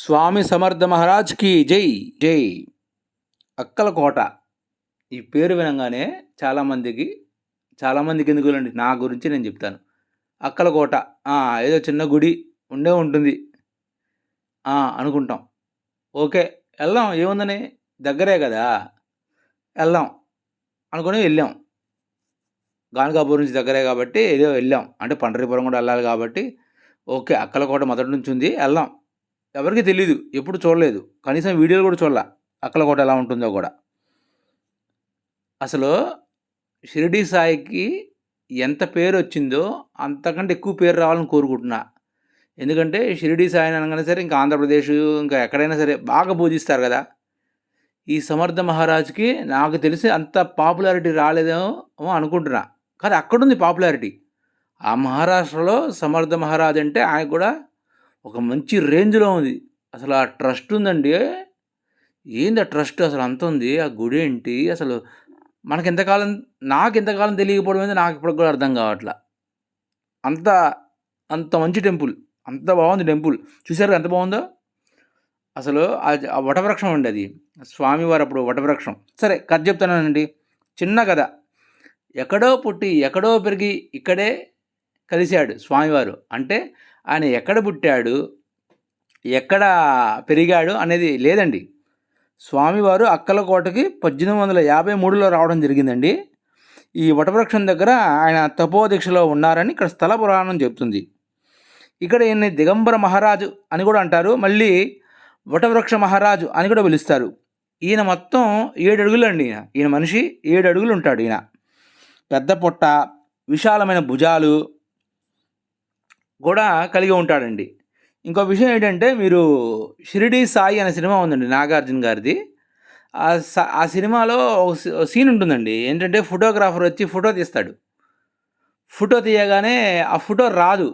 స్వామి సమర్థ మహారాజ్కి జై జై. అక్కలకోట ఈ పేరు వినంగానే చాలామందికి ఎందుకులండి, నా గురించి నేను చెప్తాను. అక్కలకోట ఏదో చిన్న గుడి ఉంటుంది అనుకుంటాం. ఓకే, వెళ్దాం, ఏముందని, దగ్గరే కదా, వెళ్దాం అనుకుని వెళ్ళాం. గానగాపూర్ నుంచి దగ్గరే కాబట్టి ఏదో వెళ్ళాం, అంటే పండరీపురం కూడా వెళ్ళాలి కాబట్టి ఓకే, అక్కలకోట మొదటి నుంచి ఉంది, వెళ్దాం. ఎవరికి తెలీదు, ఎప్పుడు చూడలేదు, కనీసం వీడియోలు కూడా చూడాల అక్కలకోట ఎలా ఉంటుందో కూడా. అసలు షిరిడి సాయికి ఎంత పేరు వచ్చిందో అంతకంటే ఎక్కువ పేరు రావాలని కోరుకుంటున్నా. ఎందుకంటే షిరిడి సాయిని అనగానే సరే, ఇంకా ఆంధ్రప్రదేశ్, ఇంకా ఎక్కడైనా సరే బాగా పూజిస్తారు కదా. ఈ సమర్థ మహారాజ్కి నాకు తెలిసి అంత పాపులారిటీ రాలేదేమో అనుకుంటున్నా, కానీ అక్కడుంది పాపులారిటీ. ఆ మహారాష్ట్రలో సమర్థ మహారాజ్ అంటే ఆయన కూడా ఒక మంచి రేంజ్లో ఉంది. అసలు ఆ ట్రస్ట్ ఉందండి. ఏంది ఆ ట్రస్ట్, అసలు అంత ఉంది. ఆ గుడి ఏంటి అసలు, నాకు ఎంతకాలం తెలియకపోవడం ఏంది, నాకు ఇప్పటికి కూడా అర్థం కావట్లా. అంత అంత మంచి టెంపుల్, అంత బాగుంది టెంపుల్. చూసారు ఎంత బాగుందో. అసలు ఆ వటవృక్షం అండి, అది స్వామివారు అప్పుడు వటవృక్షం. సరే, కథ చెప్తానండి, చిన్న కథ. ఎక్కడో పుట్టి ఎక్కడో పెరిగి ఇక్కడే కలిశాడు స్వామివారు. అంటే ఆయన ఎక్కడ పుట్టాడు, ఎక్కడ పెరిగాడు అనేది లేదండి. స్వామివారు అక్కలకోటకి 1853లో రావడం జరిగిందండి. ఈ వటవృక్షం దగ్గర ఆయన తపోదీక్షలో ఉన్నారని ఇక్కడ స్థల పురాణం చెప్తుంది. ఇక్కడ ఈయన్ని దిగంబర మహారాజు అని కూడా అంటారు, మళ్ళీ వటవృక్ష మహారాజు అని కూడా పిలుస్తారు. ఈయన మొత్తం 7 అడుగులు అండి. ఈయన మనిషి 7 అడుగులు ఉంటాడు. ఈయన పెద్ద పొట్ట, విశాలమైన భుజాలు కూడా కలిగి ఉంటాడండి. ఇంకో విషయం ఏంటంటే, మీరు షిరిడి సాయి అనే సినిమా ఉందండి నాగార్జున గారిది. ఆ సినిమాలో ఒక సీన్ ఉంటుందండి. ఏంటంటే, ఫోటోగ్రాఫర్ వచ్చి ఫోటో తీస్తాడు. ఫోటో తీయగానే ఆ ఫోటో రాదు.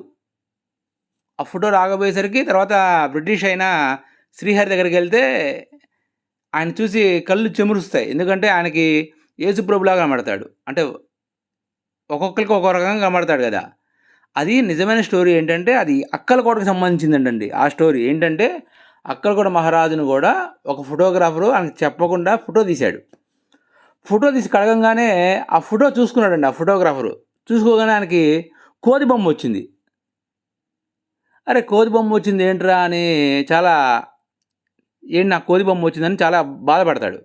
ఆ ఫోటో రాకపోయేసరికి తర్వాత బ్రిటిష్ అయిన శ్రీహరి దగ్గరికి వెళ్తే ఆయన చూసి కళ్ళు చెమురుస్తాయి. ఎందుకంటే ఆయనకి యేసుప్రభులాగా కనబడతాడు. అంటే ఒక్కొక్కరికి ఒక్కో రకంగా కనబడతాడు కదా. అది నిజమైన స్టోరీ. ఏంటంటే అది అక్కలకోటకు సంబంధించిందండి. ఆ స్టోరీ ఏంటంటే, అక్కలకోట మహారాజును కూడా ఒక ఫోటోగ్రాఫరు ఆయనకు చెప్పకుండా ఫోటో తీశాడు. ఫోటో తీసి కడగంగానే ఆ ఫోటో చూసుకున్నాడండి. ఆ ఫోటోగ్రాఫరు చూసుకోగానే ఆయనకి కోతి బొమ్మ వచ్చింది. అరే, కోతి బొమ్మ వచ్చింది ఏంట్రా అని నాకు కోతి బొమ్మ వచ్చిందని చాలా బాధపడతాడు.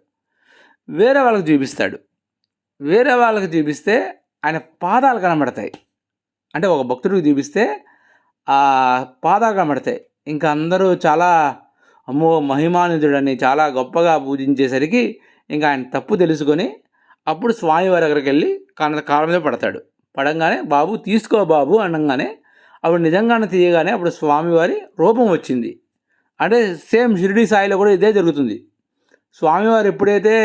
వేరే వాళ్ళకి చూపిస్తే ఆయన పాదాలు కనబడతాయి. అంటే ఒక భక్తుడికి చూపిస్తే ఆ పాదాలు కనబడతాయి. ఇంకా అందరూ చాలా అమ్మో మహిమానిధుడని చాలా గొప్పగా పూజించేసరికి ఇంకా ఆయన తప్పు తెలుసుకొని అప్పుడు స్వామివారి దగ్గరికి వెళ్ళి కాళ్ళ మీద పడతాడు. పడంగానే బాబు తీసుకో బాబు అనగానే అప్పుడు నిజంగానే తీయగానే అప్పుడు స్వామివారి రూపం వచ్చింది. అంటే సేమ్ షిరిడి సాయిలో కూడా ఇదే జరుగుతుంది. స్వామివారు ఎప్పుడైతే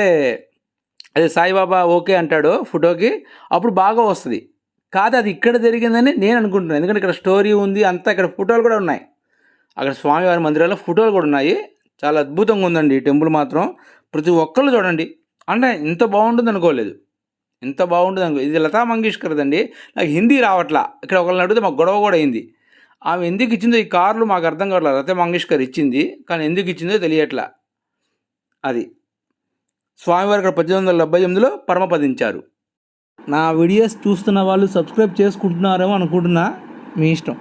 అదే సాయిబాబా ఓకే అంటాడో ఫోటోకి, అప్పుడు బాగా వస్తుంది. కాదు, అది ఇక్కడ జరిగిందని నేను అనుకుంటున్నాను. ఎందుకంటే ఇక్కడ స్టోరీ ఉంది అంతా, ఇక్కడ ఫోటోలు కూడా ఉన్నాయి. అక్కడ స్వామివారి మందిరాల్లో ఫోటోలు కూడా ఉన్నాయి. చాలా అద్భుతంగా ఉందండి ఈ టెంపుల్ మాత్రం. ప్రతి ఒక్కళ్ళు చూడండి. అంటే ఇంత బాగుంటుంది అనుకోలేదు. ఇది లతా మంగేష్కర్దండి. నాకు హిందీ రావట్లా. ఇక్కడ ఒకళ్ళని అడిగితే మాకు గొడవ కూడా అయింది. ఆమె ఎందుకు ఇచ్చిందో ఈ కార్లు మాకు అర్థం కావట్లేదు. లతా మంగేష్కర్ ఇచ్చింది, కానీ ఎందుకు ఇచ్చిందో తెలియట్లా. అది స్వామివారు ఇక్కడ 1878లో పరమపదించారు. నా వీడియోస్ చూస్తున్న వాళ్ళు సబ్స్క్రైబ్ చేసుకుంటున్నారేమో అనుకుంటున్నా, మీ ఇష్టం.